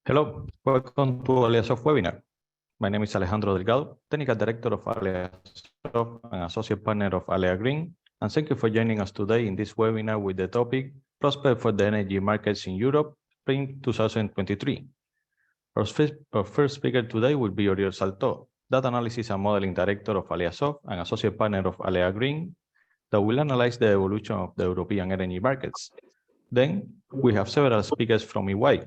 Hello, welcome to AleaSoft webinar. My name is Alejandro Delgado, Technical Director of AleaSoft and Associate Partner of Alea Green, and thank you for joining us today in this webinar with the topic Prospect for the Energy Markets in Europe, Spring 2023. Our first speaker today will be Oriol Salto, Data Analysis and Modeling Director of AleaSoft and Associate Partner of Alea Green, that will analyze the evolution of the European energy markets. Then we have several speakers from EY,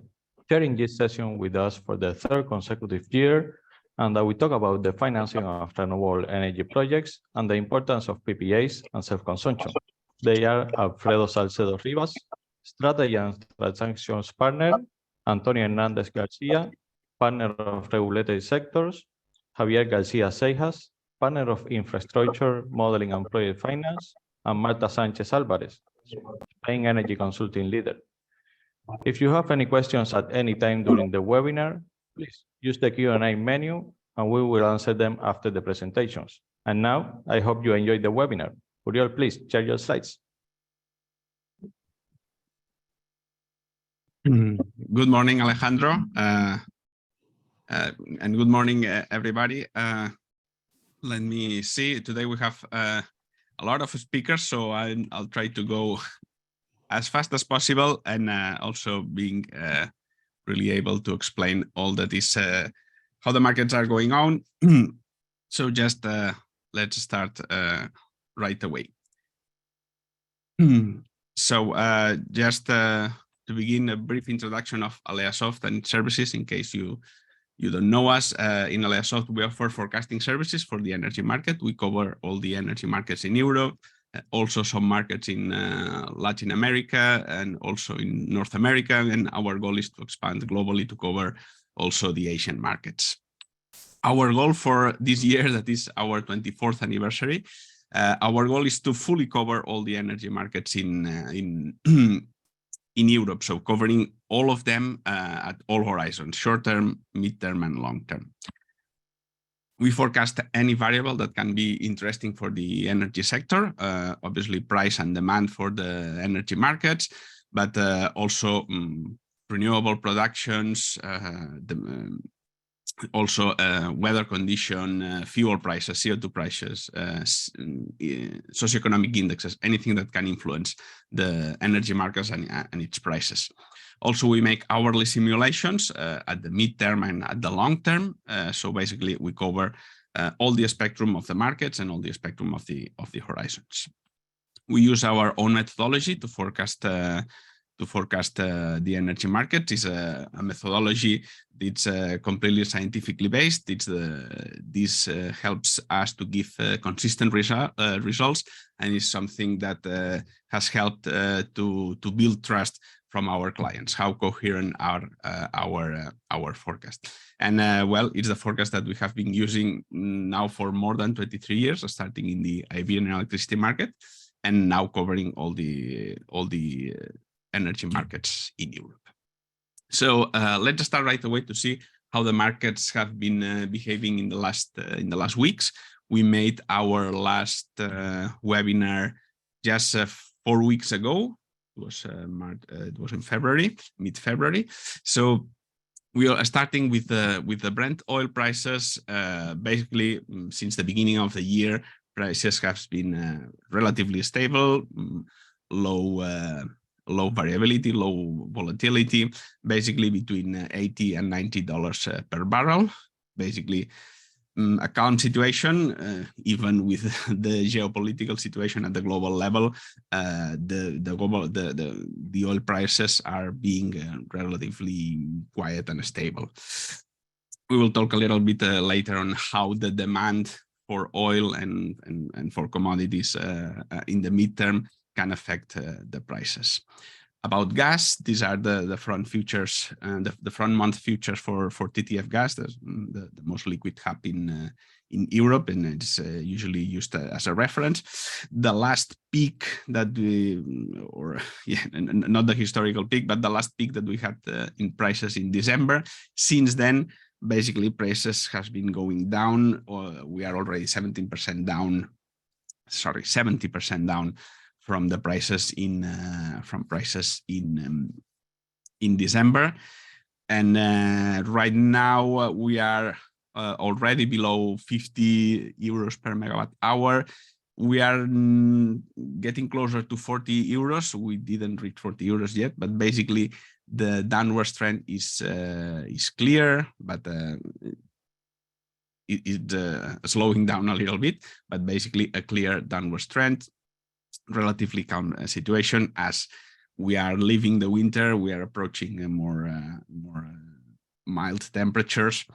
sharing this session with us for the third consecutive year, and that we talk about the financing of renewable energy projects and the importance of PPAs and self-consumption. They are Alfredo Salcedo Rivas, Strategy and Transactions Partner, Antonio Hernandez Garcia, Partner of Regulated Sectors, Javier Garcia Seijas, Partner of Infrastructure, Modeling and Project Finance, and Marta Sanchez Alvarez, Spain Energy Consulting Leader. If you have any questions at any time during the webinar, please use the Q&A menu and we will answer them after the presentations. And now, I hope you enjoyed the webinar. Oriol, please share your slides. Good morning, Alejandro. And good morning, everybody. Let me see. Today we have a lot of speakers, so I'll try to go as fast as possible and also being really able to explain all that is how the markets are going on. So just let's start right away. So just to begin, a brief introduction of AleaSoft and its services in case you don't know us. In AleaSoft, we offer forecasting services for the energy market. We cover all the energy markets in Europe, also some markets in Latin America and also in North America. And our goal is to expand globally to cover also the Asian markets. Our goal for this year, that is our 24th anniversary, our goal is to fully cover all the energy markets in Europe, so covering all of them at all horizons, short-term, mid-term, and long-term. We forecast any variable that can be interesting for the energy sector, obviously price and demand for the energy markets, but also renewable productions, also weather condition, fuel prices, CO2 prices, socioeconomic indexes, anything that can influence the energy markets and its prices. Also, we make hourly simulations at the midterm and at the long term. So basically, we cover all the spectrum of the markets and all the spectrum of the horizons. We use our own methodology to forecast the energy market. It's a methodology that's completely scientifically based. This helps us to give consistent results, and is something that has helped to build trust from our clients, how coherent are our forecast. And well, it's a forecast that we have been using now for more than 23 years, starting in the Iberian electricity market, and now covering all the energy markets in Europe. So let's start right away to see how the markets have been behaving in the last weeks. We made our last webinar just 4 weeks ago. It was in February, mid-February. So we are starting with the Brent oil prices. Basically, since the beginning of the year, prices have been relatively stable, low variability, low volatility, basically between $80 and $90 per barrel. Basically, a calm situation, even with the geopolitical situation at the global level. The oil prices are being relatively quiet and stable. We will talk a little bit later on how the demand for oil and for commodities in the midterm can affect the prices. About gas, these are the front futures and the front month futures for TTF gas, the most liquid hub in Europe, and it's usually used as a reference. The last peak that not the historical peak, but the last peak that we had in prices in December. Since then, basically prices have been going down. We are already 70% down from the prices in December, And right now we are already below 50 euros per megawatt hour. We are getting closer to 40 euros. We didn't reach 40 euros yet, but basically the downward trend is clear, but it's slowing down a little bit, but basically a clear downward trend, relatively calm situation. As we are leaving the winter, we are approaching more mild temperatures.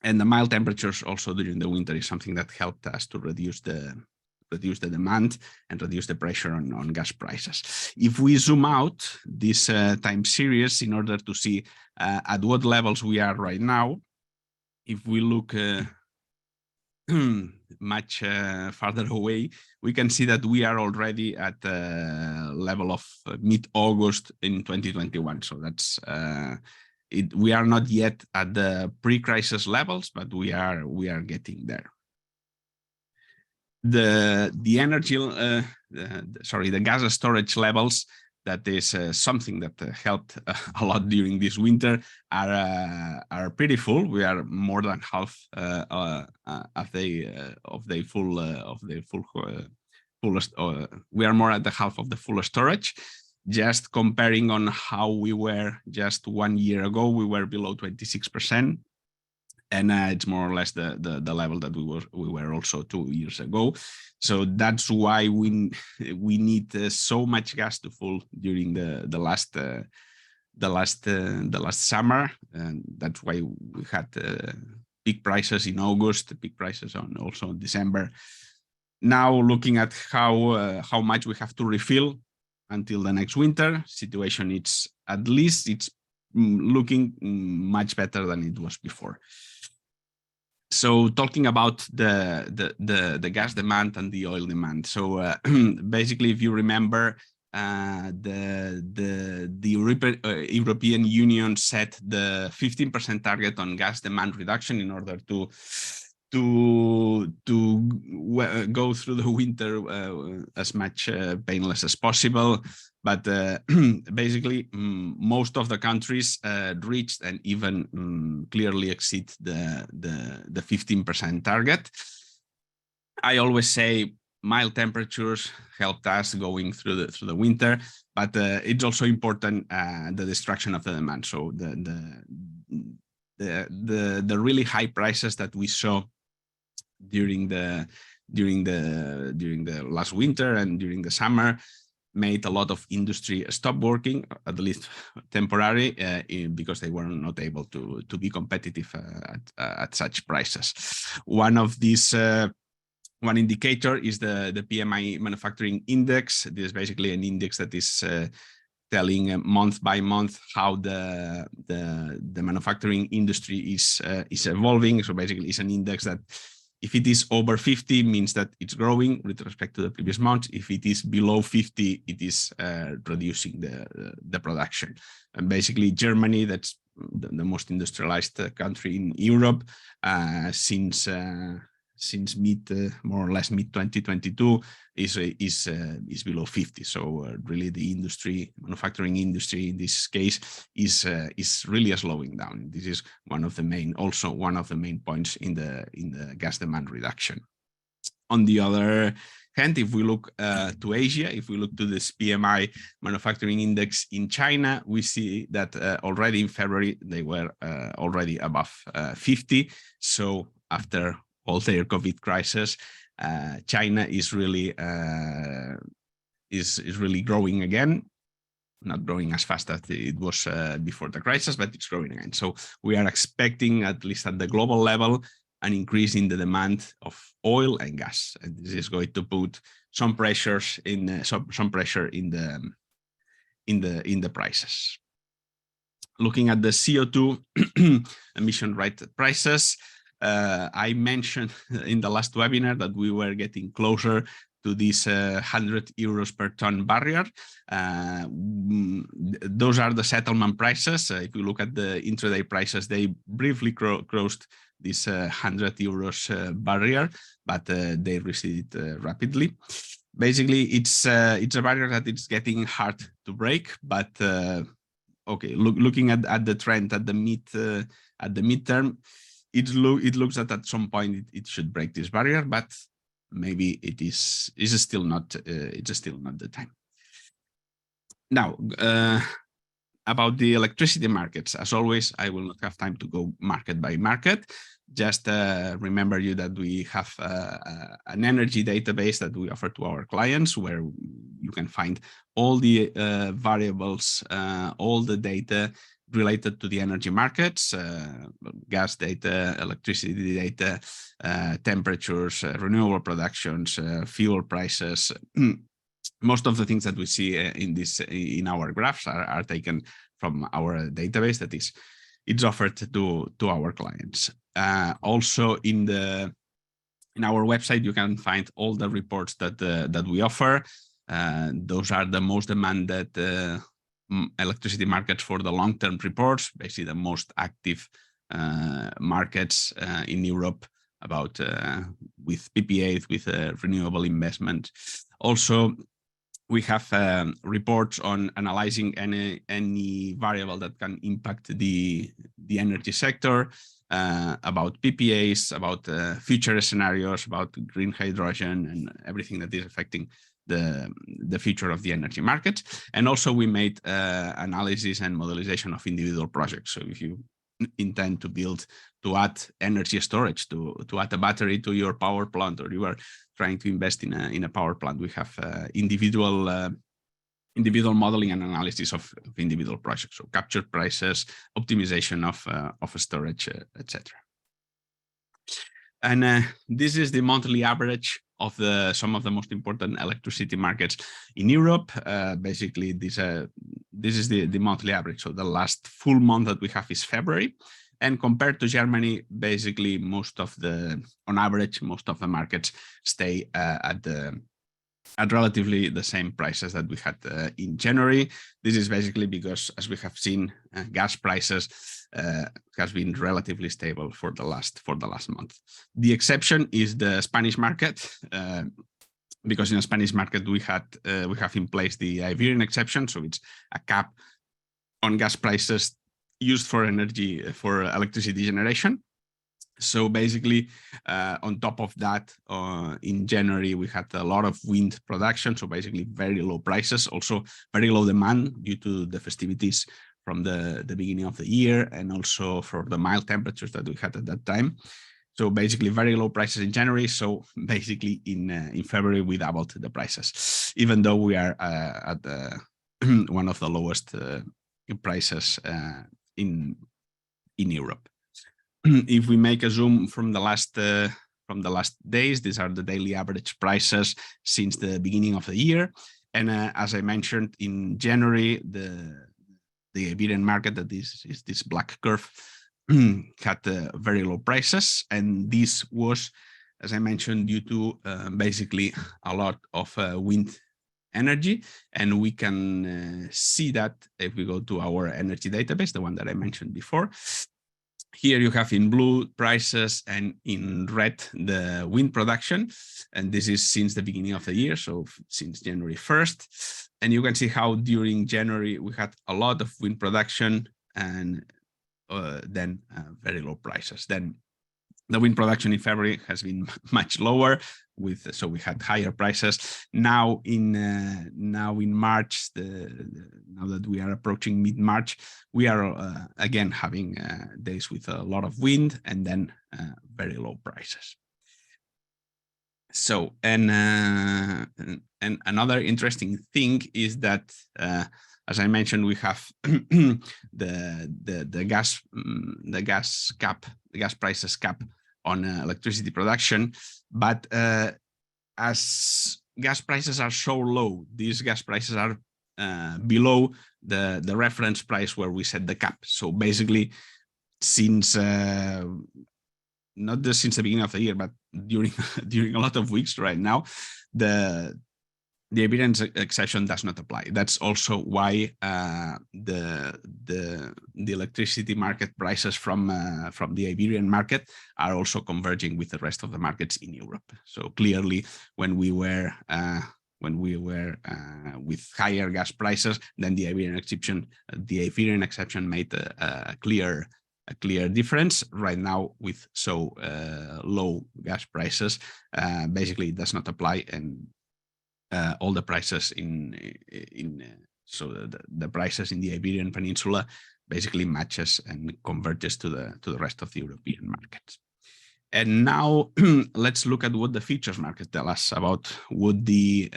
And the mild temperatures also during the winter is something that helped us to reduce the demand and reduce the pressure on gas prices. If we zoom out this time series in order to see at what levels we are right now, if we look much farther away, we can see that we are already at the level of mid-August in 2021. So that's we are not yet at the pre-crisis levels, but we are getting there. The gas storage levels, that is something that helped a lot during this winter, are pretty full. We are more than half we are more at the half of the full storage. Just comparing on how we were just 1 year ago, we were below 26%. And it's more or less the level that we were also 2 years ago. So that's why we need so much gas to fill during the last summer, and that's why we had peak prices in August, peak prices also in December. Now looking at how much we have to refill until the next winter, situation it's at least it's looking much better than it was before. So talking about the gas demand and the oil demand. So basically, if you remember, the European Union set the 15% target on gas demand reduction in order to go through the winter as much painless as possible. But basically, most of the countries reached and even clearly exceed the 15% target. I always say mild temperatures helped us going through the winter, but it's also important the destruction of the demand. So the really high prices that we saw during the last winter and during the summer made a lot of industry stop working, at least temporary, because they were not able to be competitive at such prices. One of these one indicator is the PMI manufacturing index. This is basically an index that is telling month by month how the manufacturing industry is evolving. So basically, it's an index that if it is over 50, means that it's growing with respect to the previous month. If it is below 50, it is reducing the production. And basically, Germany, that's the most industrialized country in Europe, since more or less mid 2022 is below 50. So really, the manufacturing industry in this case is really slowing down. This is one of the main points in the gas demand reduction. On the other hand, if we look to Asia, if we look to this PMI manufacturing index in China, we see that already in February they were already above 50. So after all their COVID crisis, China is really growing again, not growing as fast as it was before the crisis, but it's growing again. So we are expecting, at least at the global level, an increase in the demand of oil and gas, and this is going to put some pressures in some pressure in the prices. Looking at the CO2 emission right prices. I mentioned in the last webinar that we were getting closer to this 100 euros per ton barrier. Those are the settlement prices. If you look at the intraday prices, they briefly crossed this 100 euros barrier, but they receded rapidly. Basically, it's a barrier that it's getting hard to break, but okay, looking at the trend at the midterm, it looks that at some point it should break this barrier, but maybe it's still not the time. Now, about the electricity markets, as always, I will not have time to go market by market. Just remember you that we have an energy database that we offer to our clients, where you can find all the variables, all the data related to the energy markets, gas data, electricity data, temperatures, renewable productions, fuel prices. Most of the things that we see in our graphs are taken from our database that it's offered to our clients. Also in our website, you can find all the reports that we offer. Those are the most demanded electricity markets for the long-term reports, basically the most active markets in Europe about with PPAs, with renewable investment. Also, we have reports on analyzing any variable that can impact the energy sector, about PPAs, about future scenarios, about green hydrogen, and everything that is affecting the future of the energy market. And also we made analysis and modelization of individual projects. So if you intend to add energy storage, to add a battery to your power plant, or you are trying to invest in a power plant, we have individual modeling and analysis of individual projects. So capture prices, optimization of storage, etc. And this is the monthly average of some of the most important electricity markets in Europe. Basically, this is the monthly average. So the last full month that we have is February. And compared to Germany, basically on average, most of the markets stay at relatively the same prices that we had in January. This is basically because, as we have seen, gas prices has been relatively stable for the last month. The exception is the Spanish market, because in the Spanish market we have in place the Iberian exception, so it's a cap on gas prices used for electricity generation. So basically, on top of that, in January, we had a lot of wind production. So basically very low prices, also very low demand due to the festivities from the beginning of the year, and also for the mild temperatures that we had at that time. So basically very low prices in January. So basically in February, we doubled the prices, even though we are at one of the lowest prices in Europe. If we make a zoom from the last days, these are the daily average prices since the beginning of the year. And as I mentioned, in January, the Iberian market, that is this black curve, had very low prices. And this was, as I mentioned, due to basically a lot of wind energy. And we can see that if we go to our energy database, the one that I mentioned before. Here you have in blue prices and in red the wind production. And this is since the beginning of the year, so since January 1st. And you can see how during January we had a lot of wind production and then very low prices. Then the wind production in February has been much lower, so we had higher prices. Now in March, now that we are approaching mid-March, we are again having days with a lot of wind and then very low prices. So and another interesting thing is that, as I mentioned, we have the gas prices cap on electricity production, but as gas prices are so low, these gas prices are below the reference price where we set the cap. So basically, since not just since the beginning of the year, but during a lot of weeks right now, the Iberian exception does not apply. That's also why the electricity market prices from the Iberian market are also converging with the rest of the markets in Europe. So clearly, when we were when we were with higher gas prices, then the Iberian exception made a clear difference. Right now, with so low gas prices, basically it does not apply, and all the prices so the prices in the Iberian Peninsula basically matches and converges to the rest of the European markets. And now let's look at what the futures market tell us about what the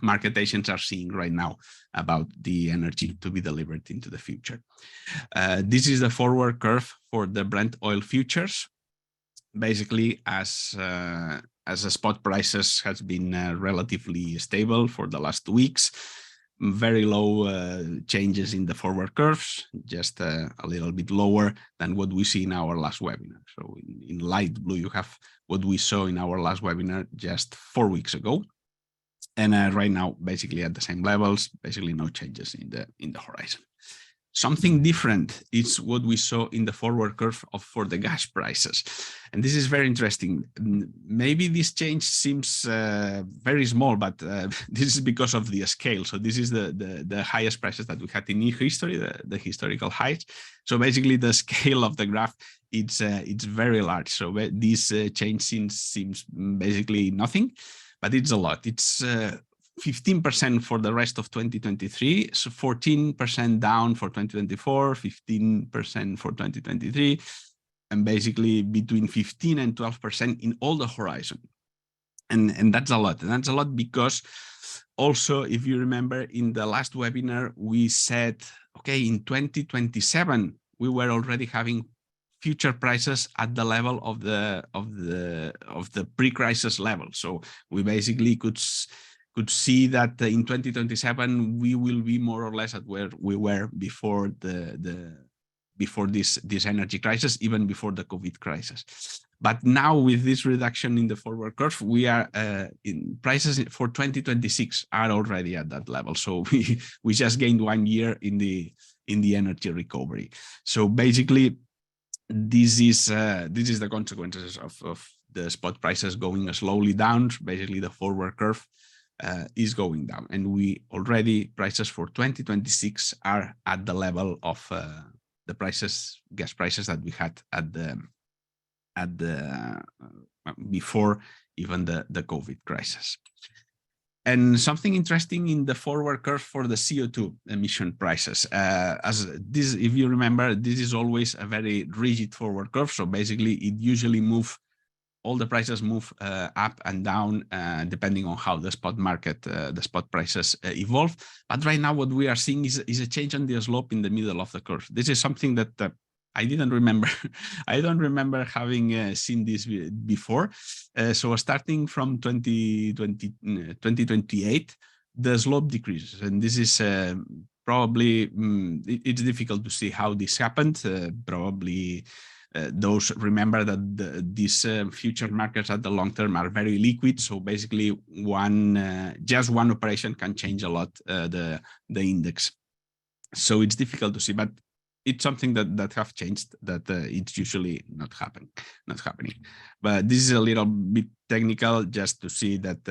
market agents are seeing right now about the energy to be delivered into the future. This is the forward curve for the Brent oil futures. Basically, as the spot prices has been relatively stable for the last weeks, very low changes in the forward curves, just a little bit lower than what we see in our last webinar. So in light blue, you have what we saw in our last webinar just 4 weeks ago. And right now, basically at the same levels, basically no changes in the horizon. Something different is what we saw in the forward curve for the gas prices. And this is very interesting. Maybe this change seems very small, but this is because of the scale. So this is the highest prices that we had in history, the historical highs. So basically the scale of the graph, it's very large. So this change seems basically nothing, but it's a lot. It's 15% for the rest of 2023, so 14% down for 2024, 15% for 2023, and basically between 15 and 12% in all the horizon. And that's a lot. And that's a lot because also, if you remember in the last webinar, we said, okay, in 2027, we were already having future prices at the level of the pre-crisis level. So we basically could see that in 2027 we will be more or less at where we were before this energy crisis, even before the COVID crisis. But now with this reduction in the forward curve, we are in prices for 2026 are already at that level. So we just gained 1 year in the energy recovery. So basically, this is the consequences of the spot prices going slowly down. Basically, the forward curve is going down, and we already prices for 2026 are at the level of the gas prices that we had at the before even the COVID crisis. And something interesting in the forward curve for the CO2 emission prices, as this, if you remember, this is always a very rigid forward curve. So basically, it usually all the prices move up and down depending on how the spot market, the spot prices evolve. But right now, what we are seeing is a change on the slope in the middle of the curve. This is something that I didn't remember. I don't remember having seen this before. So starting from 2028, the slope decreases, and this is probably it's difficult to see how this happened. Probably. Those remember that these future markets at the long term are very liquid. So basically, just one operation can change a lot the index. So it's difficult to see, but it's something that have changed. That it's usually not happening. But this is a little bit technical, just to see that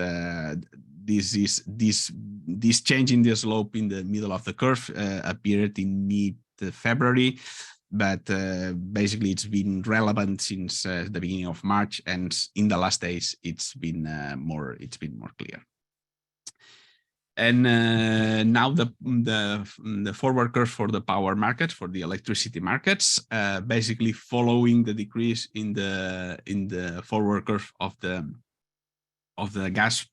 this change in the slope in the middle of the curve appeared in mid-February. But basically, it's been relevant since the beginning of March, and in the last days, it's been more clear. And now the forward curve for the power markets, for the electricity markets, basically following the decrease in the forward curve of the gas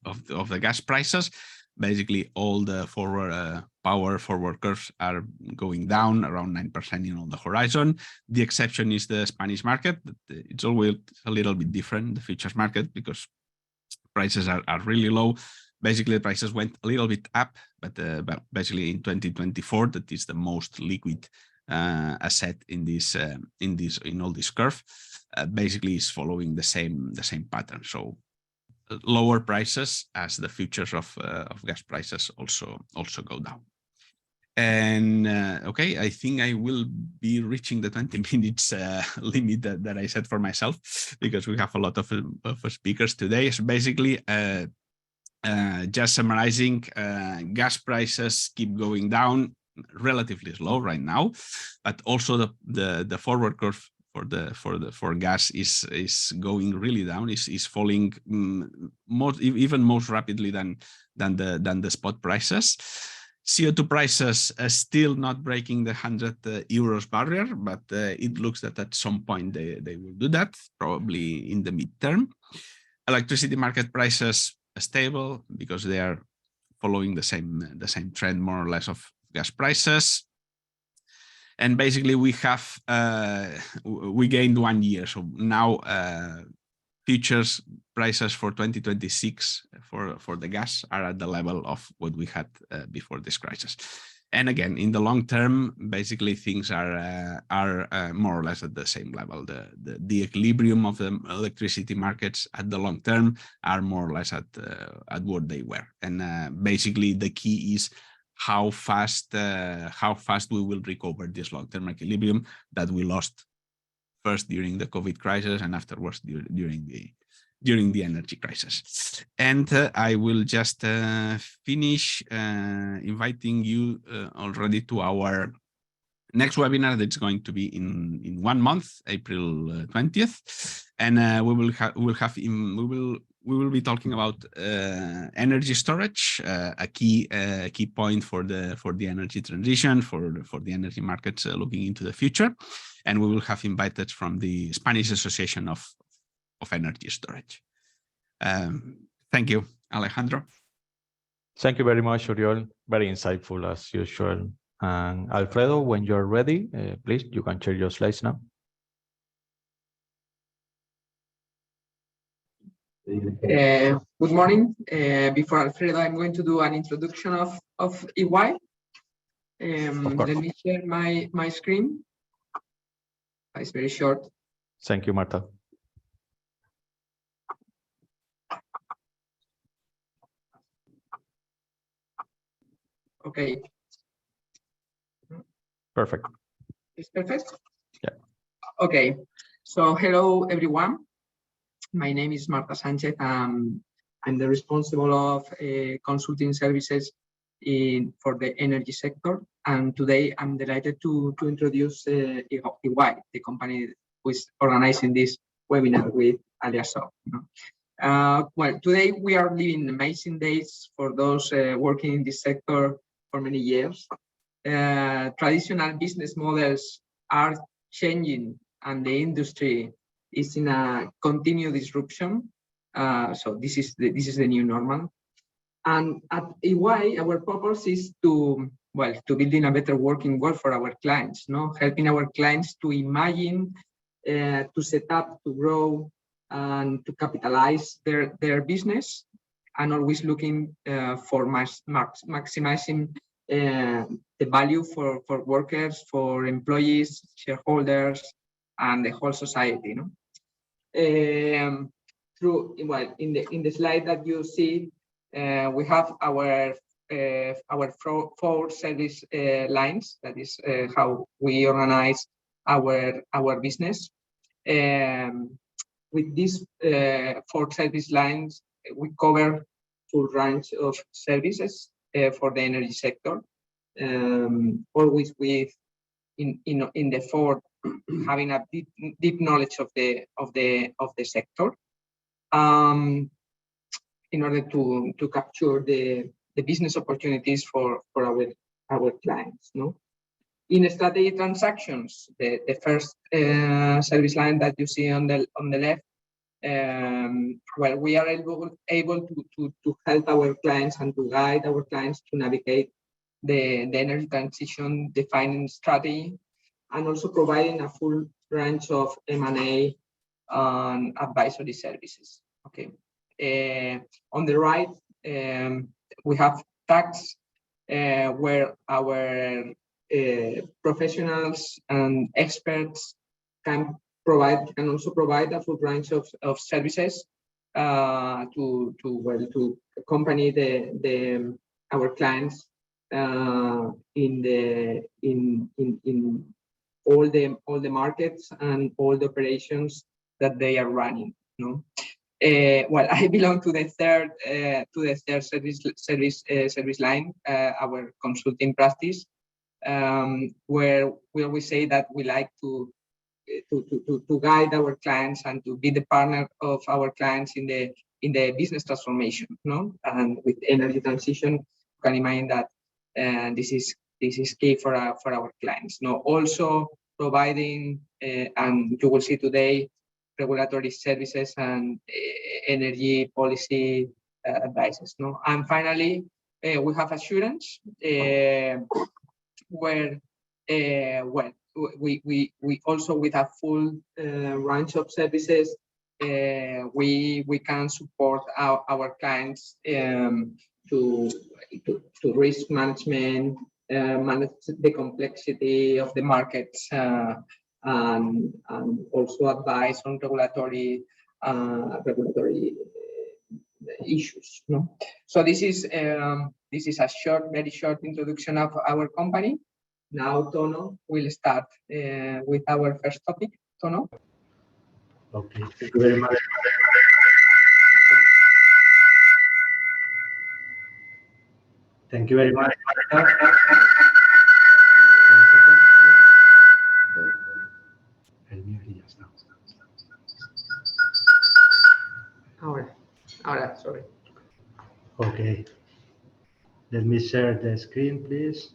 prices. Basically, all the power forward curves are going down around 9% in all the horizon. The exception is the Spanish market. It's always a little bit different, the futures market, because prices are really low. Basically, the prices went a little bit up, but basically in 2024, that is the most liquid asset in all this curve. Basically, is following the same pattern. So lower prices as the futures of gas prices also go down. And okay, I think I will be reaching the 20 minutes limit that I set for myself, because we have a lot of speakers today. So basically, Just summarizing, gas prices keep going down, relatively slow right now, but also the forward curve for gas is going really down, is falling even most rapidly than the spot prices. CO2 prices are still not breaking the 100 euros barrier, but it looks that at some point they will do that, probably in the midterm. Electricity market prices are stable because they are following the same trend more or less of gas prices. And basically we gained 1 year. So now futures prices for 2026 for the gas are at the level of what we had before this crisis. And again, in the long term, basically things are more or less at the same level. The equilibrium of the electricity markets at the long term are more or less at what they were. And basically the key is how fast we will recover this long-term equilibrium that we lost first during the COVID crisis and afterwards during the energy crisis. And I will just finish inviting you already to our next webinar that's going to be in 1 month, April 20th, and we will be talking about energy storage, a key point for the energy transition, for the energy markets looking into the future, and we will have invited from the Spanish Association of Energy Storage. Thank you, Alejandro. Thank you very much, Oriol. Very insightful as usual. And Alfredo, when you're ready, please, you can share your slides now. Good morning. Before Alfredo, I'm going to do an introduction of EY. Let me share my screen. It's very short. Thank you, Marta. Okay. Perfect. It's perfect? Yeah. Okay. So hello, everyone. My name is Marta Sanchez. I'm the responsible of consulting services for the energy sector. And today I'm delighted to introduce EY, the company who is organizing this webinar with AleaSoft. Well, today we are living amazing days for those working in this sector for many years. Traditional business models are changing and the industry is in a continued disruption. So this is the new normal. And at EY, our purpose is to building a better working world for our clients, helping our clients to imagine, to set up, to grow, and to capitalize their business, and always looking for maximizing the value for workers, for employees, shareholders, and the whole society. In the slide that you see, we have our 4 service lines. That is how we organize our business. With these 4 service lines, we cover full range of services for the energy sector. Always with in the 4 having a deep knowledge of the sector, in order to capture the business opportunities for our clients. In strategy transactions, the first service line that you see on the left, we are able to help our clients and to guide our clients to navigate the energy transition, defining strategy, and also providing a full range of M&A and advisory services. Okay. On the right, we have tax, where our professionals and experts can also provide a full range of services to accompany our clients in all the markets and all the operations that they are running. Well, I belong to the third service line, our consulting practice, where we say that we like to guide our clients and to be the partner of our clients in the business transformation, no? And with energy transition, you can imagine that this is key for our clients. No, also providing and you will see today regulatory services and energy policy advices. No, and finally we have assurance where well, we also with a full range of services we can support our clients to risk management, manage the complexity of the markets, and also advise on regulatory issues. No, so this is a very short introduction of our company. Now Tono will start with our first topic. Tono. Okay, thank you very much. Thank you very much. One second. Ahora, sorry. Okay. Let me share the screen, please.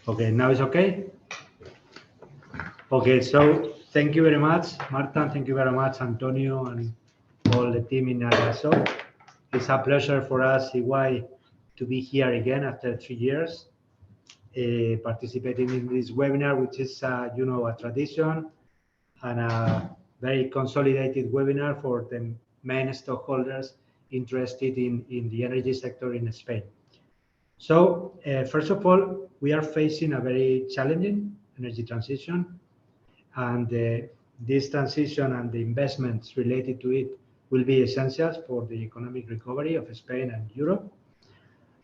Okay, now it's okay? Okay, so thank you very much, Marta. Thank you very much, Antonio, and all the team in AleaSoft. It's a pleasure for us, EY, to be here again after 3 years, participating in this webinar, which is, you know, a tradition and a very consolidated webinar for the main stockholders interested in the energy sector in Spain. So, first of all, we are facing a very challenging energy transition, and this transition and the investments related to it will be essential for the economic recovery of Spain and Europe.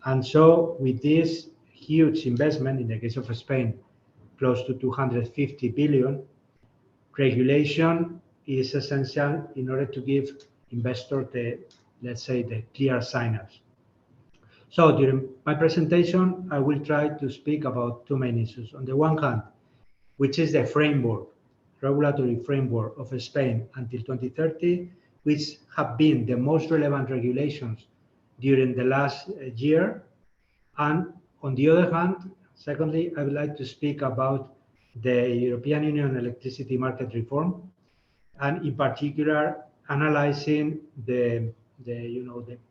And so with this huge investment, in the case of Spain, close to 250 billion, regulation is essential in order to give investors the, let's say, the clear signals. So during my presentation, I will try to speak about two main issues. On the one hand, which is the framework, regulatory framework of Spain until 2030, which have been the most relevant regulations during the last year. And on the other hand, secondly, I would like to speak about the European Union electricity market reform, and in particular, analyzing the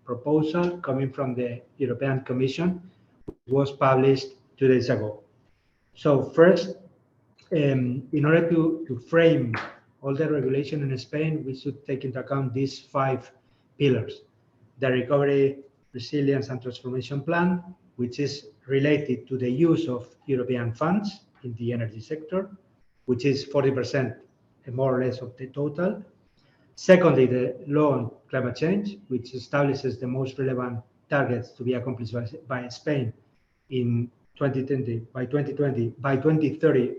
proposal coming from the European Commission, was published 2 days ago. So first, in order to frame all the regulation in Spain, we should take into account these 5 pillars: the Recovery, Resilience and Transformation Plan, which is related to the use of European funds in the energy sector, which is 40% more or less of the total. Secondly, the law on climate change, which establishes the most relevant targets to be accomplished by Spain in 2020, by 2030,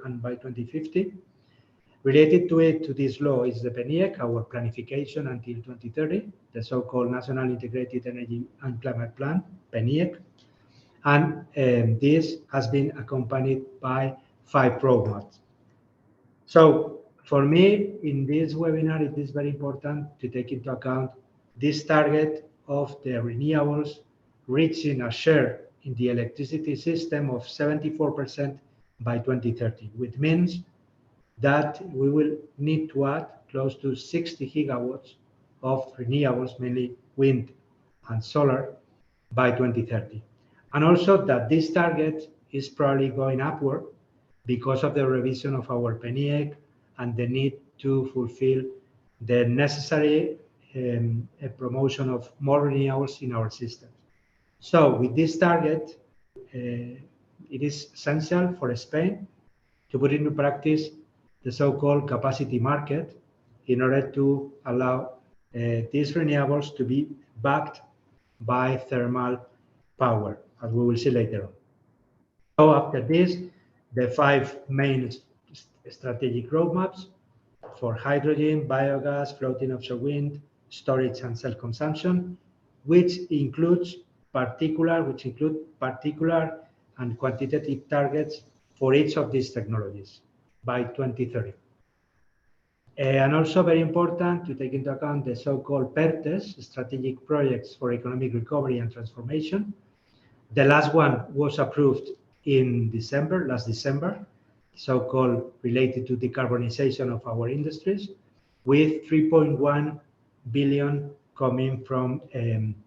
and by 2050. Related to this law is the PNIEC, our planification until 2030, the so-called National Integrated Energy and Climate Plan, PNIEC. And this has been accompanied by 5 roadmaps. So for me, in this webinar, it is very important to take into account this target of the renewables reaching a share in the electricity system of 74% by 2030, which means that we will need to add close to 60 gigawatts of renewables, mainly wind and solar, by 2030. And also that this target is probably going upward because of the revision of our PNIEC and the need to fulfill the necessary promotion of more renewables in our system. So with this target, it is essential for Spain to put into practice the so-called capacity market in order to allow these renewables to be backed by thermal power, as we will see later on. So after this, the 5 main strategic roadmaps for hydrogen, biogas, floating offshore wind, storage and self-consumption, which include particular and quantitative targets for each of these technologies by 2030. And also very important to take into account the so-called PERTES, Strategic Projects for Economic Recovery and Transformation. The last one was approved in December, last December, so-called related to decarbonization of our industries, with 3.1 billion coming from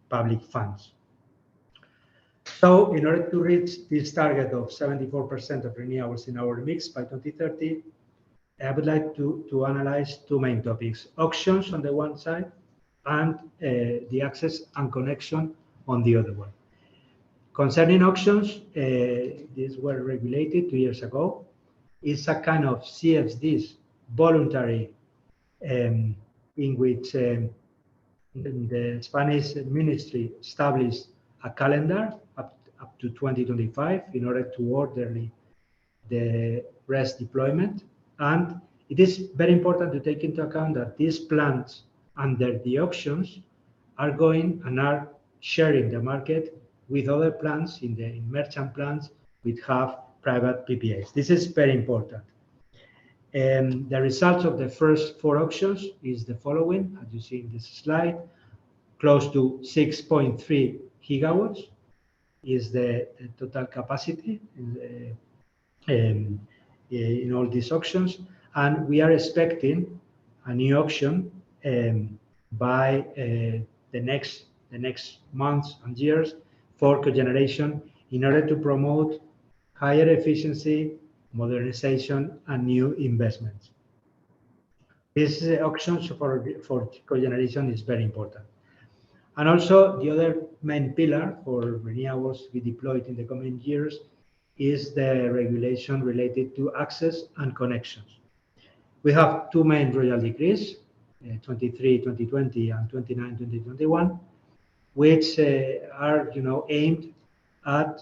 public funds. So in order to reach this target of 74% of renewables in our mix by 2030, I would like to analyze 2 main topics: auctions on the one side and the access and connection on the other one. Concerning auctions, these were regulated 2 years ago. It's a kind of CFDs, voluntary, in which the Spanish ministry established a calendar up to 2025 in order to orderly the RES deployment. And it is very important to take into account that these plants under the auctions are going and are sharing the market with other plants in merchant plants which have private PPAs. This is very important. The results of the first 4 auctions is the following, as you see in this slide. Close to 6.3 gigawatts is the total capacity in all these auctions, and we are expecting a new auction by the next months and years for cogeneration in order to promote higher efficiency, modernization, and new investments. This auctions for cogeneration is very important. And also the other main pillar for renewables to be deployed in the coming years is the regulation related to access and connections. We have 2 main royal decrees, 23/2020 and 29/2021, which are aimed at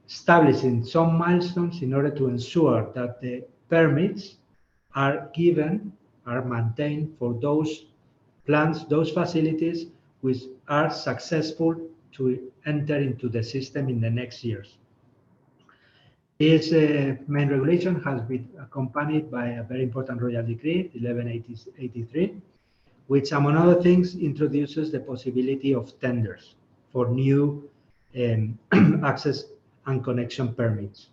establishing some milestones in order to ensure that the permits are maintained for those plants, those facilities which are successful to enter into the system in the next years. This main regulation has been accompanied by a very important royal decree, 1183, which, among other things, introduces the possibility of tenders for new access and connection permits.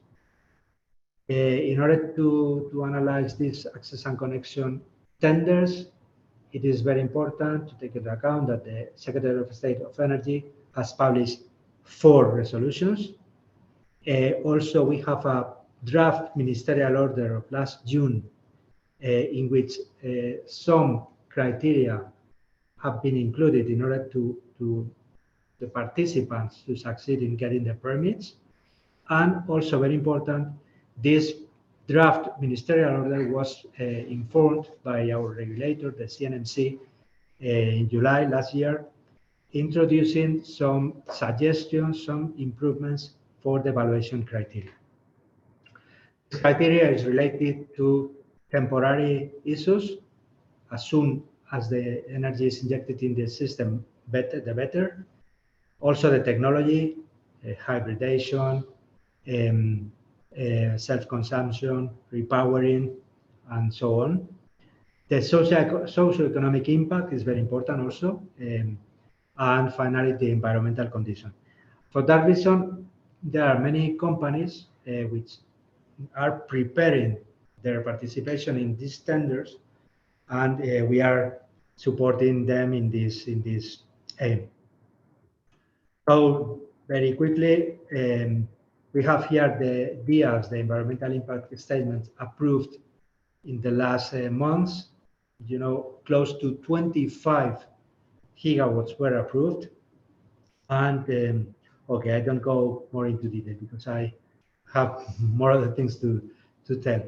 In order to analyze these access and connection tenders, it is very important to take into account that the Secretary of State of Energy has published 4 resolutions. Also, we have a draft ministerial order of last June in which some criteria have been included in order to the participants to succeed in getting the permits. And also very important, this draft ministerial order was informed by our regulator, the CNMC, in July last year, introducing some suggestions, some improvements for the evaluation criteria. This criteria is related to temporary issues. As soon as the energy is injected in the system, the better. Also the technology, hybridization, self-consumption, repowering, and so on. The socio-economic impact is very important also. And finally, the environmental condition. For that reason, there are many companies which are preparing their participation in these tenders, and we are supporting them in this aim. So very quickly, we have here the DIAs, the environmental impact statements, approved in the last months. Close to 25 gigawatts were approved, and Okay, I don't go more into detail because I have more other things to tell.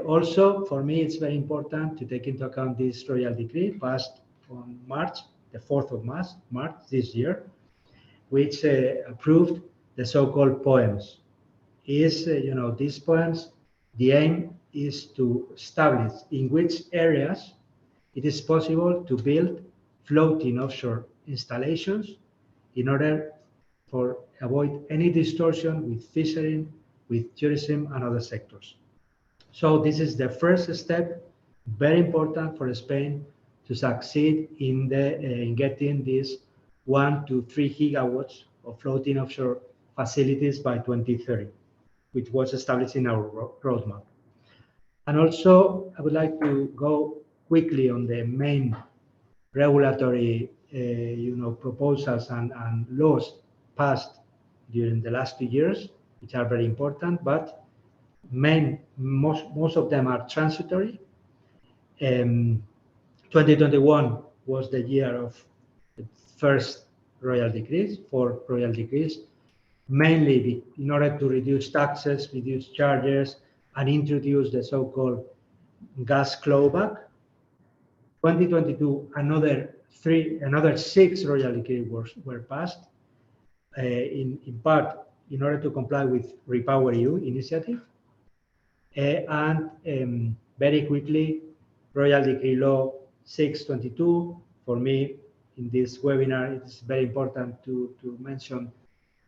Also, for me, it's very important to take into account this royal decree passed on March, the 4th of March this year, which approved the so-called poems. These poems, the aim is to establish in which areas it is possible to build floating offshore installations in order for avoid any distortion with fishing, with tourism and other sectors. So this is the first step, very important for Spain to succeed in getting these 1 to 3 gigawatts of floating offshore facilities by 2030, which was established in our roadmap. And also, I would like to go quickly on the main regulatory, proposals and laws passed during the last 2 years, which are very important, but most of them are transitory. 2021 was the year of the first royal decrees, 4 royal decrees, mainly in order to reduce taxes, reduce charges, and introduce the so-called gas clawback. 2022, another 6 royal decrees were passed, in part in order to comply with REPowerEU initiative. And very quickly, Royal Decree Law 622. For me, in this webinar, it's very important to mention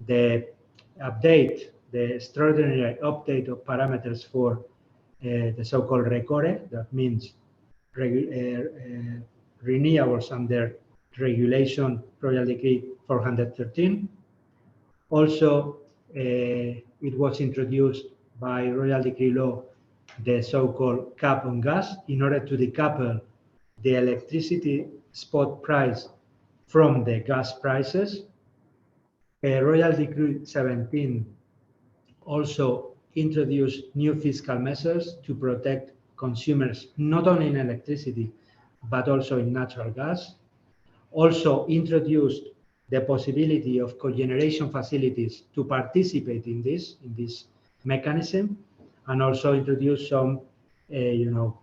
the update, the extraordinary update of parameters for the so-called RECORE. That means renewables under regulation Royal Decree 413. Also, it was introduced by Royal Decree Law the so-called cap on gas in order to decouple the electricity spot price from the gas prices. Royal Decree 17 also introduced new fiscal measures to protect consumers, not only in electricity, but also in natural gas. Also introduced the possibility of cogeneration facilities to participate in this mechanism, and also introduce some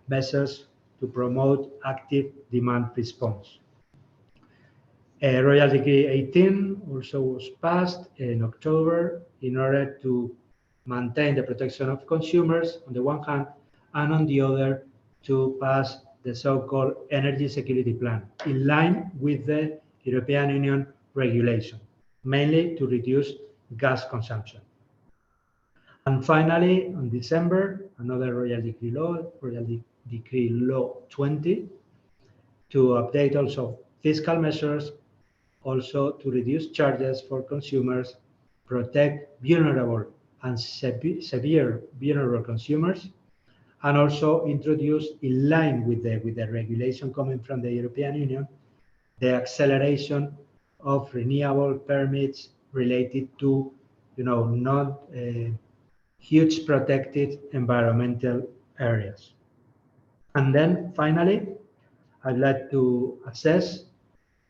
measures to promote active demand response. Royal Decree 18 also was passed in October in order to maintain the protection of consumers on the one hand, and on the other to pass the so-called energy security plan in line with the European Union regulation, mainly to reduce gas consumption. And finally, in December, another Royal Decree Law, Royal Decree Law 20, to update also fiscal measures, also to reduce charges for consumers, protect vulnerable and severe vulnerable consumers, and also introduce, in line with the regulation coming from the European Union, the acceleration of renewable permits related to, not huge protected environmental areas. And then finally, I'd like to assess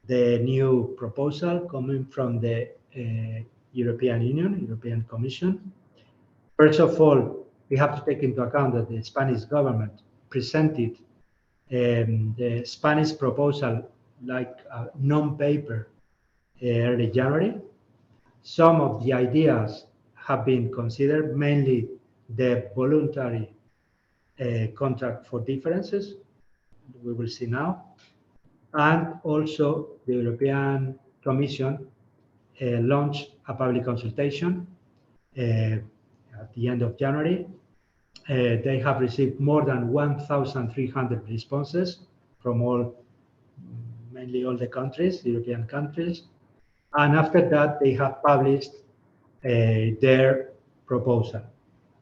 the new proposal coming from the European Union, European Commission. First of all, we have to take into account that the Spanish government presented the Spanish proposal like a non-paper early January. Some of the ideas have been considered, mainly the voluntary contract for differences, we will see now. And also the European Commission launched a public consultation at the end of January. They have received more than 1,300 responses from mainly all the countries, European countries. And after that, they have published their proposal.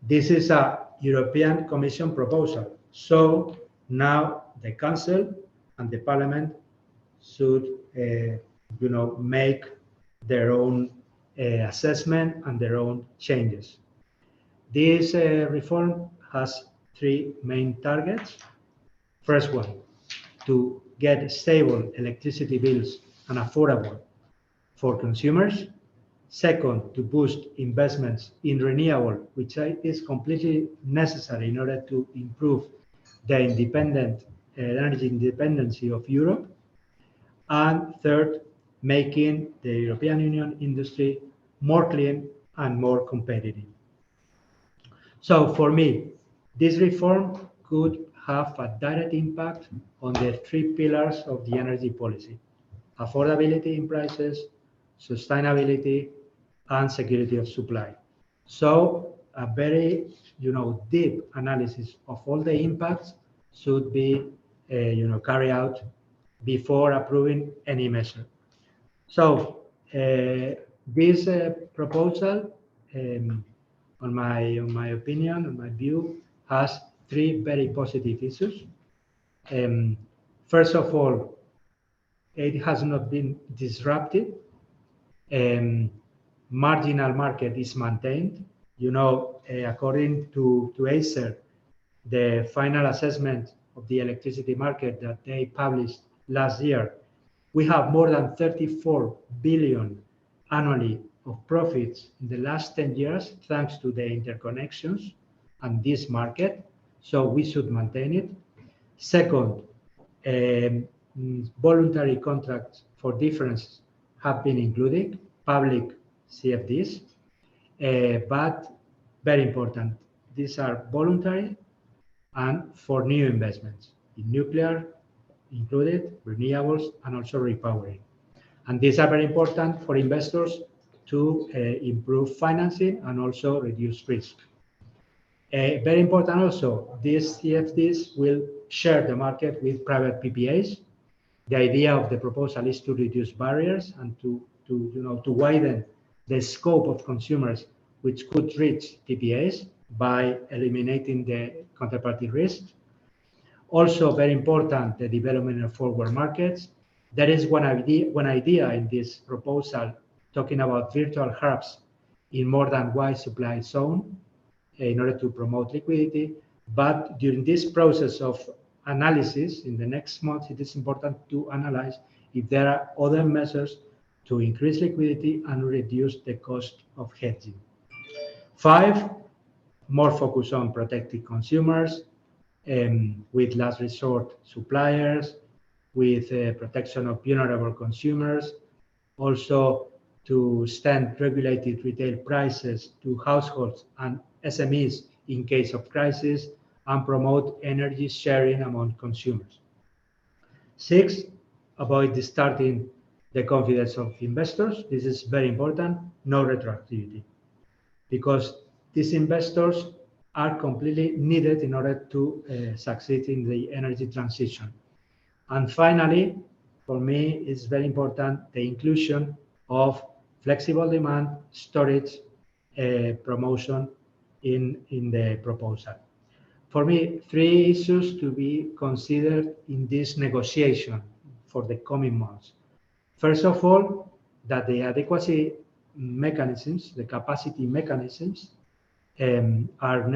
This is a European Commission proposal. So now the Council and the Parliament should, make their own assessment and their own changes. This reform has 3 main targets. First one, to get stable electricity bills and affordable for consumers. Second, to boost investments in renewable, which is completely necessary in order to improve the energy independency of Europe. And third, making the European Union industry more clean and more competitive. So for me, this reform could have a direct impact on the three pillars of the energy policy: affordability in prices, sustainability, and security of supply. So a very, deep analysis of all the impacts should be, carried out before approving any measure. So this proposal, on my opinion, on my view, has three very positive issues. First of all, it has not been disrupted. Marginal market is maintained. According to Acer, the final assessment of the electricity market that they published last year, we have more than 34 billion annually of profits in the last 10 years, thanks to the interconnections and this market. So we should maintain it. Second, voluntary contracts for difference have been included, public CFDs, but very important, these are voluntary and for new investments in nuclear included, renewables, and also repowering. And these are very important for investors to improve financing and also reduce risk. Very important also, these CFDs will share the market with private PPAs. The idea of the proposal is to reduce barriers and to widen the scope of consumers which could reach PPAs by eliminating the counterparty risk. Also very important, the development of forward markets. There is one idea in this proposal talking about virtual hubs in more than one supply zone in order to promote liquidity. But during this process of analysis in the next month, it is important to analyze if there are other measures to increase liquidity and reduce the cost of hedging. 5, more focus on protecting consumers with last resort suppliers, with protection of vulnerable consumers, also to extend regulated retail prices to households and SMEs in case of crisis, and promote energy sharing among consumers. 6, avoid distorting the confidence of investors. This is very important, no retroactivity, because these investors are completely needed in order to succeed in the energy transition. And finally, for me, it's very important the inclusion of flexible demand storage promotion in the proposal. For me, 3 issues to be considered in this negotiation for the coming months. First of all, that the adequacy mechanisms, the capacity mechanisms, are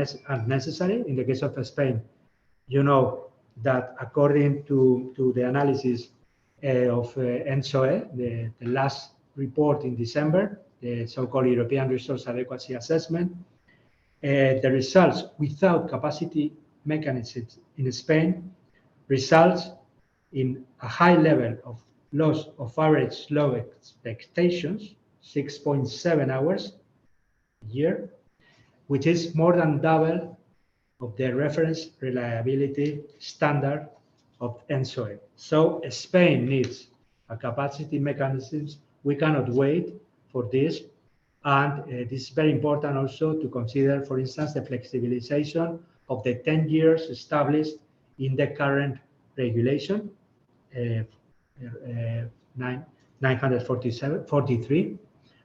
necessary. In the case of Spain, you know that according to the analysis of ENSOE, the last report in December, the so-called European Resource Adequacy Assessment, the results without capacity mechanisms in Spain results in a high level of loss of average load expectations, 6.7 hours a year, which is more than double of the reference reliability standard of ENSOE. So Spain needs a capacity mechanisms. We cannot wait for this. And this is very important also to consider, for instance, the flexibilization of the 10 years established in the current regulation, 943,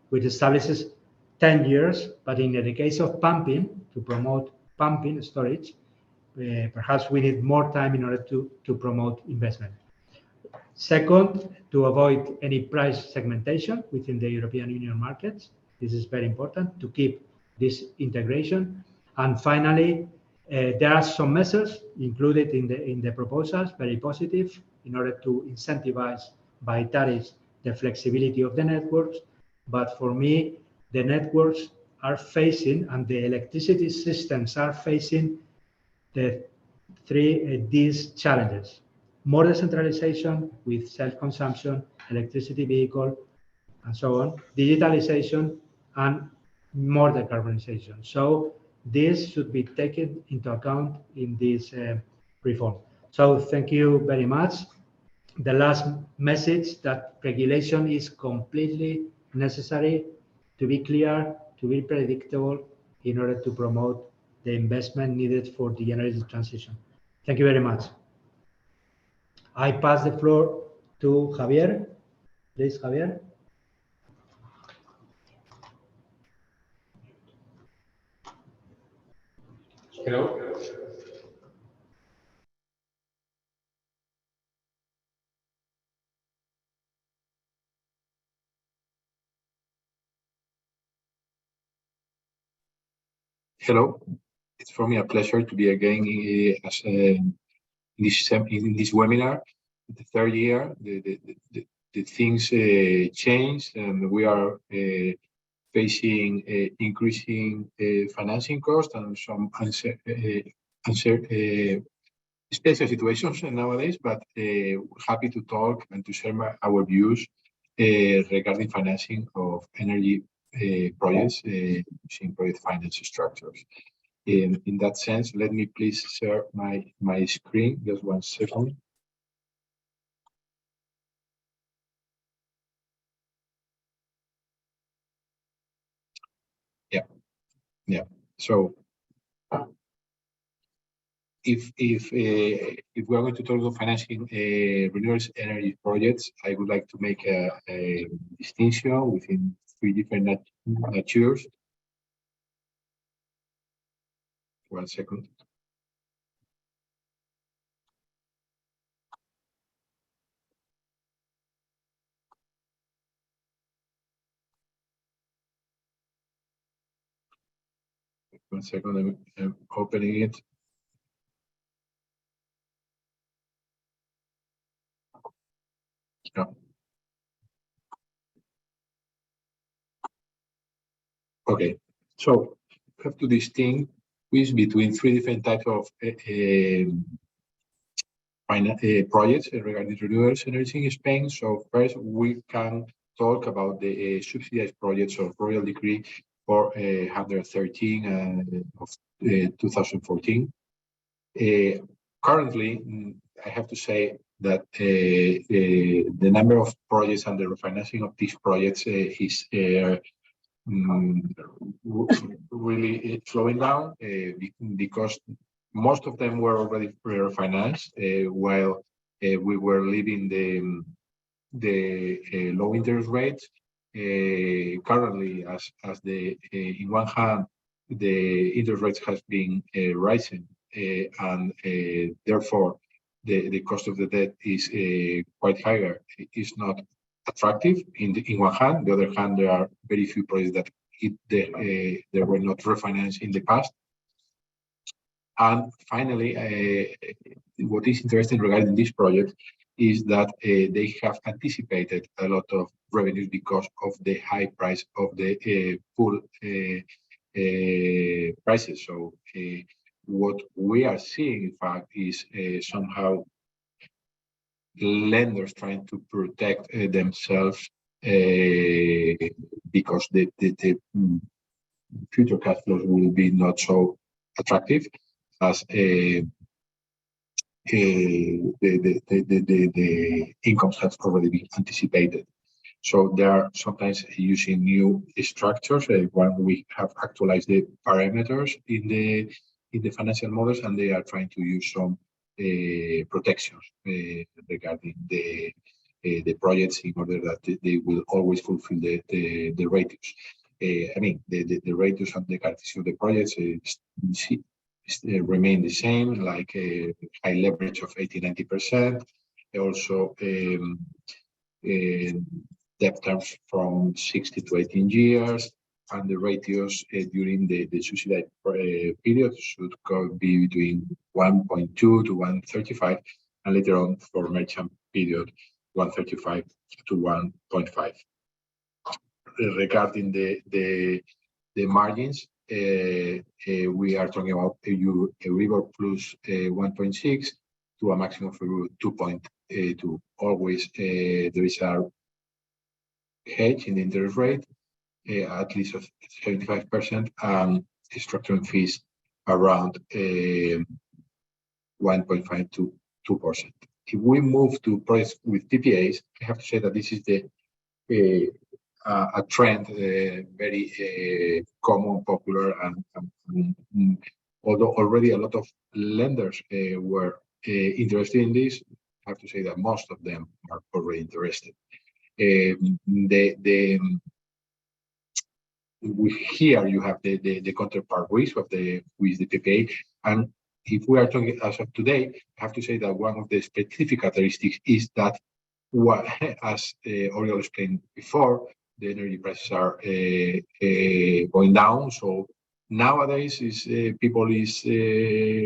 which establishes 10 years, but in the case of pumping, to promote pumping storage, perhaps we need more time in order to promote investment. Second, to avoid any price segmentation within the European Union markets. This is very important to keep this integration. And finally, there are some measures included in the proposals, very positive, in order to incentivize by tariffs the flexibility of the networks. But for me, the networks are facing and the electricity systems are facing these challenges: more decentralization with self-consumption, electricity vehicle, and so on, digitalization, and more decarbonization. So this should be taken into account in this reform. So thank you very much. The last message, that regulation is completely necessary to be clear, to be predictable, in order to promote the investment needed for the energy transition. Thank you very much. I pass the floor to Javier. Please, Javier. Hello. Hello, it's for me a pleasure to be again in this webinar. The third year, the things change, and we are facing increasing financing costs and some special situations nowadays. But happy to talk and to share our views regarding financing of energy projects using project finance structures. In that sense, let me please share my screen. Just 1 second. Yeah. So if we are going to talk about financing renewable energy projects, I would like to make a distinction within 3 different natures. 1 second. One second, I'm opening it. Yeah. Okay, so we have to distinguish between 3 different types of projects regarding renewable energy in Spain. So first, we can talk about the subsidized projects of Royal Decree 413 of 2014. Currently, I have to say that the number of projects and the refinancing of these projects is really slowing down because most of them were already refinanced while we were leaving the low interest rates. Currently, as the in one hand the interest rates has been rising and therefore the cost of the debt is quite higher. It is not attractive in one hand. The other hand, there are very few projects that they were not refinanced in the past. And finally, what is interesting regarding this project is that they have anticipated a lot of revenues because of the high price of the full prices. So what we are seeing, in fact, is somehow lenders trying to protect themselves because the future cash flows will be not so attractive as the incomes have already been anticipated. So they are sometimes using new structures. When we have actualized the parameters in the financial models, and they are trying to use some protections regarding the projects in order that they will always fulfill the ratios. I mean, the ratios and the characteristics of the projects remain the same, like a high leverage of 80-90%. Also, debt terms from 60 to 18 years, and the ratios during the subsidized period should be between 1.2 to 1.35, and later on for merchant period 1.35 to 1.5. Regarding the margins, we are talking about Euribor plus 1.6 to a maximum of 2.2. Always there is a hedge in the interest rate, at least of 75%, and structuring fees around 1.5 to 2%. If we move to price with PPAs, I have to say that this is a trend very common, popular, and although already a lot of lenders were interested in this, I have to say that most of them are already interested. Here you have the counterpart risk with the PPA, and if we are talking as of today, I have to say that one of the specific characteristics is that, as Oriol explained before, the energy prices are going down. So nowadays, people is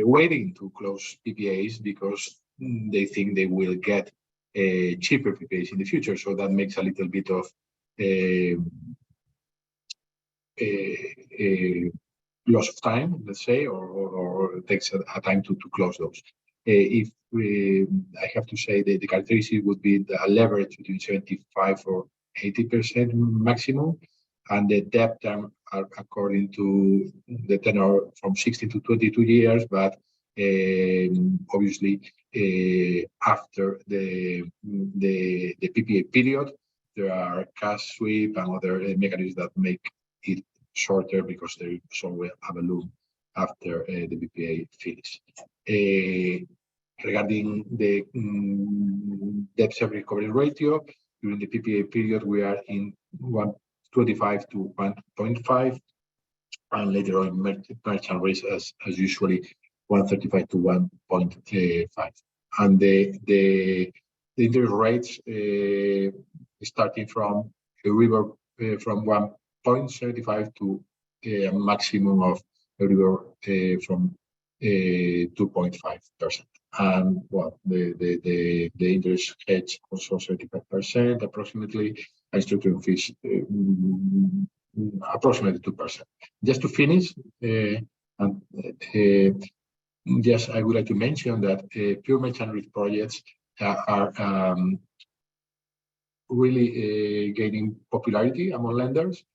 waiting to close PPAs because they think they will get cheaper PPAs in the future. So that makes a little bit of loss of time, let's say, or takes a time to close those. If I have to say the characteristic would be a leverage between 75 or 80% maximum, and the debt term are according to the tenor from 16 to 22 years, but obviously after the PPA period, there are cash sweep and other mechanisms that make it shorter because there is always a balloon after the PPA finish. Regarding the debt service coverage ratio, during the PPA period, we are in 1.25 to 1.5, and later on merchant rates as usually 1.35 to 1.5. And the interest rates starting from Euribor from 1.75 to a maximum of Euribor from 2.5%. And well, the interest hedge also 75% approximately, and structuring fees approximately 2%. Just to finish, yes, I would like to mention that pure merchant risk projects are really gaining popularity among lenders.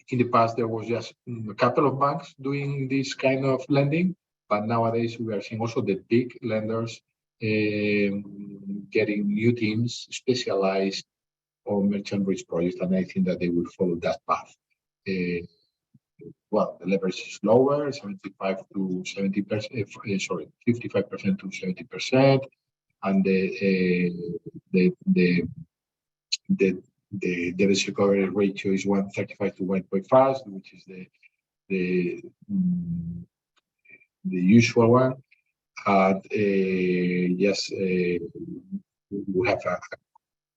In the past, there was just a couple of banks doing this kind of lending, but nowadays we are seeing also the big lenders getting new teams specialized on merchant risk projects, and I think that they will follow that path. Well, the leverage is lower, 75 to 70%. 55% to 70%, and the debt recovery ratio is 1.35 to 1.5, which is the usual one. And yes, we have a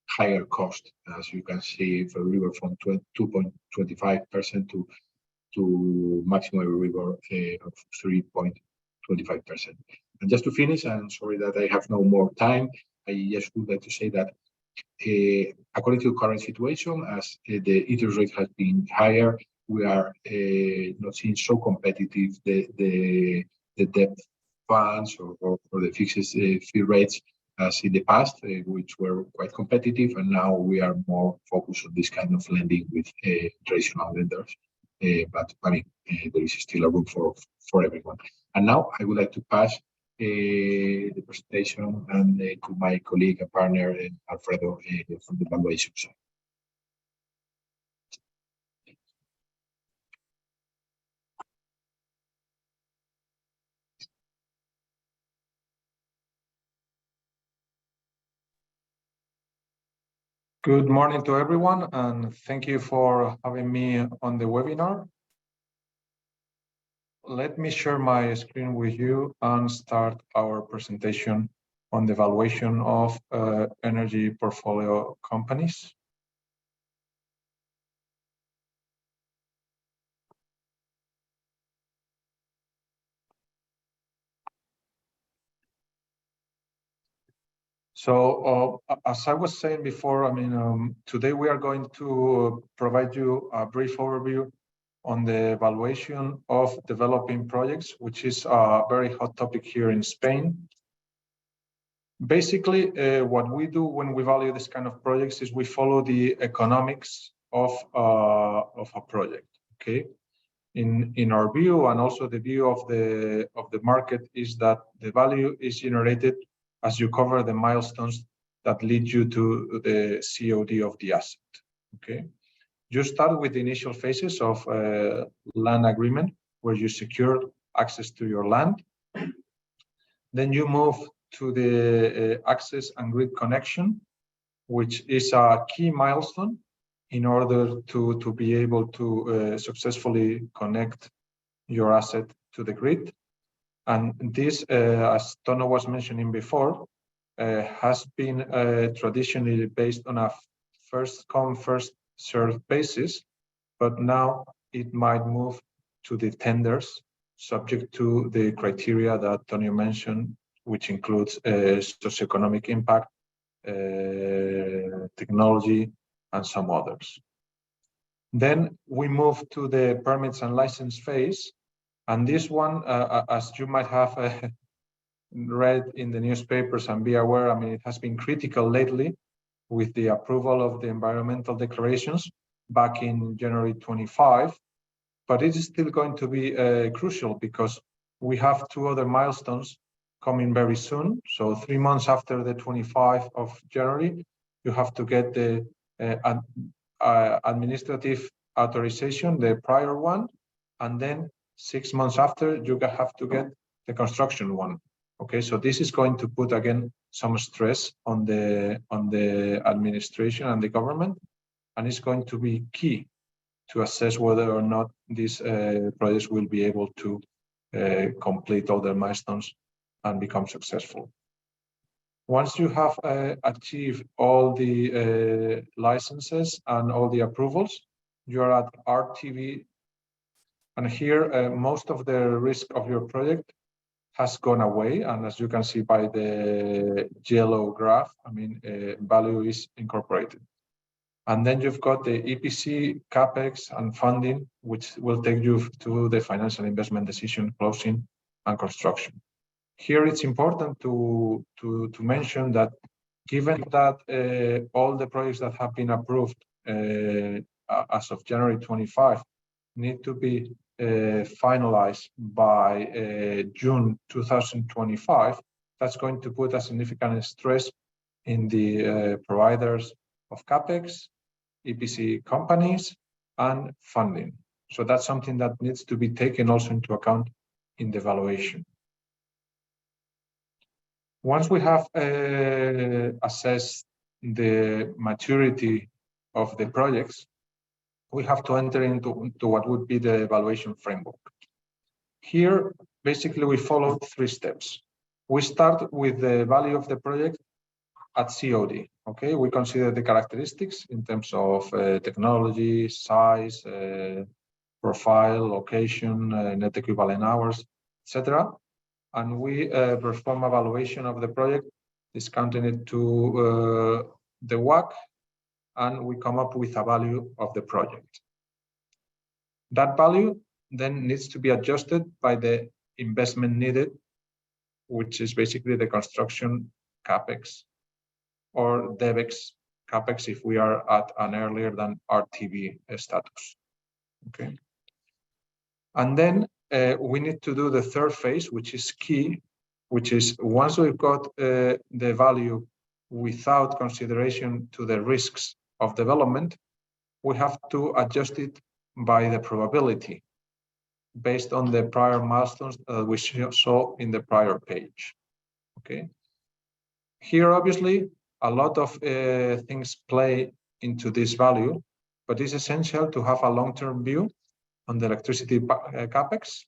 higher cost, as you can see, for Euribor from 2.25% to maximum Euribor of 3.25%. And just to finish, I'm sorry that I have no more time. I just would like to say that according to the current situation, as the interest rate has been higher, we are not seeing so competitive the debt funds or the fixed fee rates as in the past, which were quite competitive, and now we are more focused on this kind of lending with traditional lenders. But I mean, there is still a room for everyone. And now I would like to pass the presentation and to my colleague and partner Alfredo from the valuation side. Good morning to everyone, and thank you for having me on the webinar. Let me share my screen with you and start our presentation on the valuation of energy portfolio companies. So as I was saying before, I mean, today we are going to provide you a brief overview on the evaluation of developing projects, which is a very hot topic here in Spain. Basically, what we do when we value this kind of projects is we follow the economics of a project. Okay, in our view, and also the view of the market, is that the value is generated as you cover the milestones that lead you to the COD of the asset. Okay, you start with the initial phases of land agreement, where you secure access to your land. Then you move to the access and grid connection, which is a key milestone in order to be able to successfully connect your asset to the grid. And this, as Tono was mentioning before, has been traditionally based on a first come, first served basis, but now it might move to the tenders, subject to the criteria that Tonio mentioned, which includes socioeconomic impact, technology, and some others. Then we move to the permits and license phase. And this one, as you might have read in the newspapers and be aware, I mean, it has been critical lately with the approval of the environmental declarations back in January 25. But it is still going to be crucial because we have two other milestones coming very soon. So 3 months after the 25th of January, you have to get the administrative authorization, the prior one, and then 6 months after, you have to get the construction one. Okay, so this is going to put again some stress on the administration and the government, and it's going to be key to assess whether or not these projects will be able to complete all their milestones and become successful. Once you have achieved all the licenses and all the approvals, you are at RTV, and here most of the risk of your project has gone away, and as you can see by the yellow graph, I mean, value is incorporated. And then you've got the EPC, CapEx, and funding, which will take you to the financial investment decision, closing, and construction. Here it's important to mention that given that all the projects that have been approved as of January 25 need to be finalized by June 2025, that's going to put a significant stress in the providers of CapEx, EPC companies, and funding. So that's something that needs to be taken also into account in the valuation. Once we have assessed the maturity of the projects, we have to enter into what would be the evaluation framework. Here, basically, we follow 3 steps. We start with the value of the project at COD. Okay, we consider the characteristics in terms of technology, size, profile, location, net equivalent hours, etc. And we perform evaluation of the project, discounting it to the WACC, and we come up with a value of the project. That value then needs to be adjusted by the investment needed, which is basically the construction CapEx or DevEx CapEx if we are at an earlier than RTV status. Okay. And then we need to do the 3rd phase, which is key, which is once we've got the value without consideration to the risks of development, we have to adjust it by the probability based on the prior milestones that we saw in the prior page. Okay. Here, obviously, a lot of things play into this value, but it's essential to have a long-term view on the electricity CapEx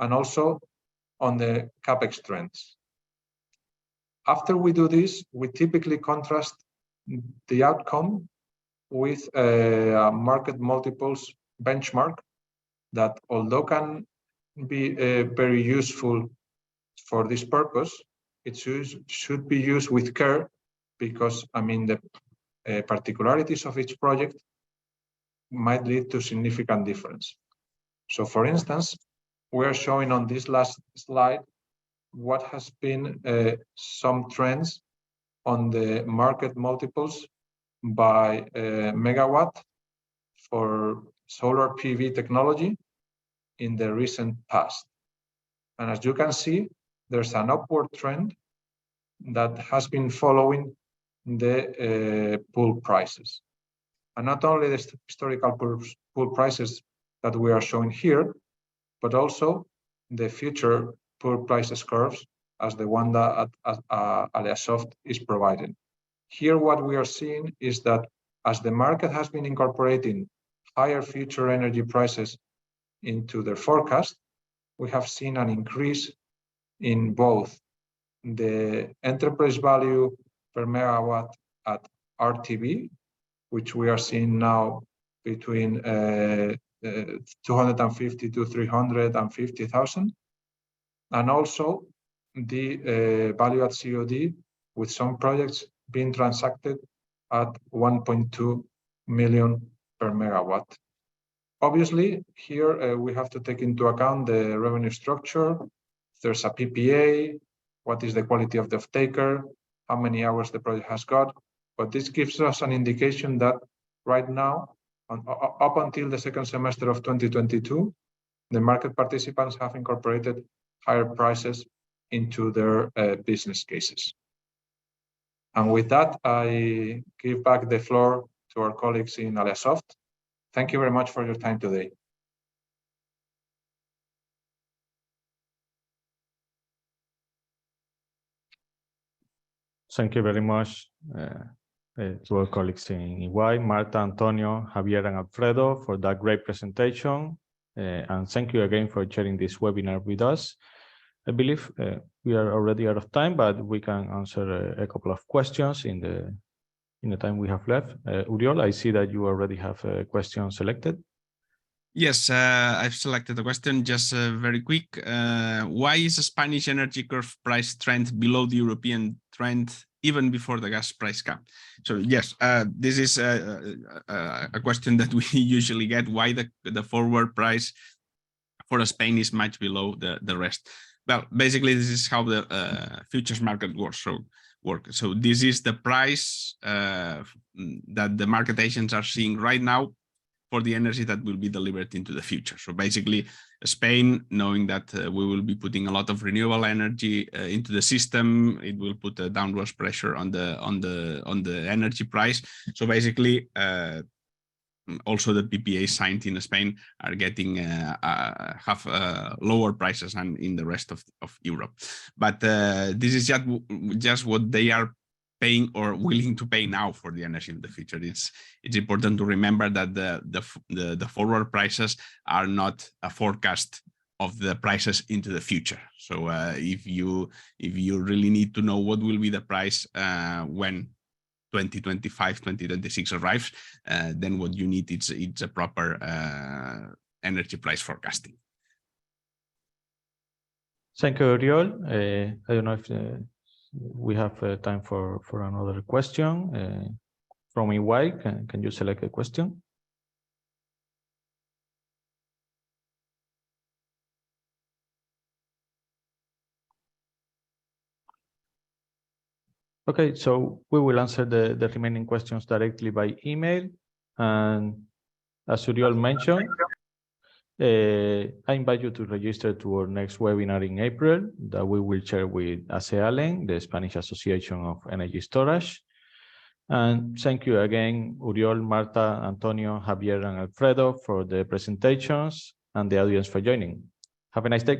and also on the CapEx trends. After we do this, we typically contrast the outcome with a market multiples benchmark that, although can be very useful for this purpose, it should be used with care, because I mean the particularities of each project might lead to significant difference. So for instance, we are showing on this last slide what has been some trends on the market multiples by megawatt for solar PV technology in the recent past. And as you can see, there's an upward trend that has been following the pool prices. And not only the historical pool prices that we are showing here, but also the future pool prices curves as the one that AleaSoft is providing. Here, what we are seeing is that as the market has been incorporating higher future energy prices into their forecast, we have seen an increase in both the enterprise value per megawatt at RTB, which we are seeing now between 250 to 350,000, and also the value at COD, with some projects being transacted at 1.2 million per megawatt. Obviously, here we have to take into account the revenue structure. If there's a PPA, what is the quality of the off-taker, how many hours the project has got. But this gives us an indication that right now, up until the second semester of 2022, the market participants have incorporated higher prices into their business cases. And with that, I give back the floor to our colleagues in AleaSoft. Thank you very much for your time today. Thank you very much to our colleagues in EY, Marta, Antonio, Javier, and Alfredo for that great presentation. And thank you again for sharing this webinar with us. I believe we are already out of time, but we can answer a couple of questions in the time we have left. Uriol, I see that you already have a question selected. Yes, I've selected the question, just very quick. Why is the Spanish energy curve price trend below the European trend even before the gas price cap? So yes, this is a question that we usually get, why the forward price for Spain is much below the rest. Well, basically, this is how the futures market works. So this is the price that the market agents are seeing right now for the energy that will be delivered into the future. So basically, Spain, knowing that we will be putting a lot of renewable energy into the system, it will put a downward pressure on the energy price. So basically, also the PPA signed in Spain are getting have lower prices than in the rest of Europe. But this is just what they are paying or willing to pay now for the energy in the future. It's important to remember that the forward prices are not a forecast of the prices into the future. So if you really need to know what will be the price when 2025, 2026 arrives, then what you need it's a proper energy price forecasting. Thank you, Uriol. I don't know if we have time for another question from EY. Can you select a question? Okay, so we will answer the remaining questions directly by email. And as Uriol mentioned, I invite you to register to our next webinar in April that we will share with ACEALEN, the Spanish Association of Energy Storage. And thank you again, Uriol, Marta, Antonio, Javier, and Alfredo for the presentations and the audience for joining. Have a nice day.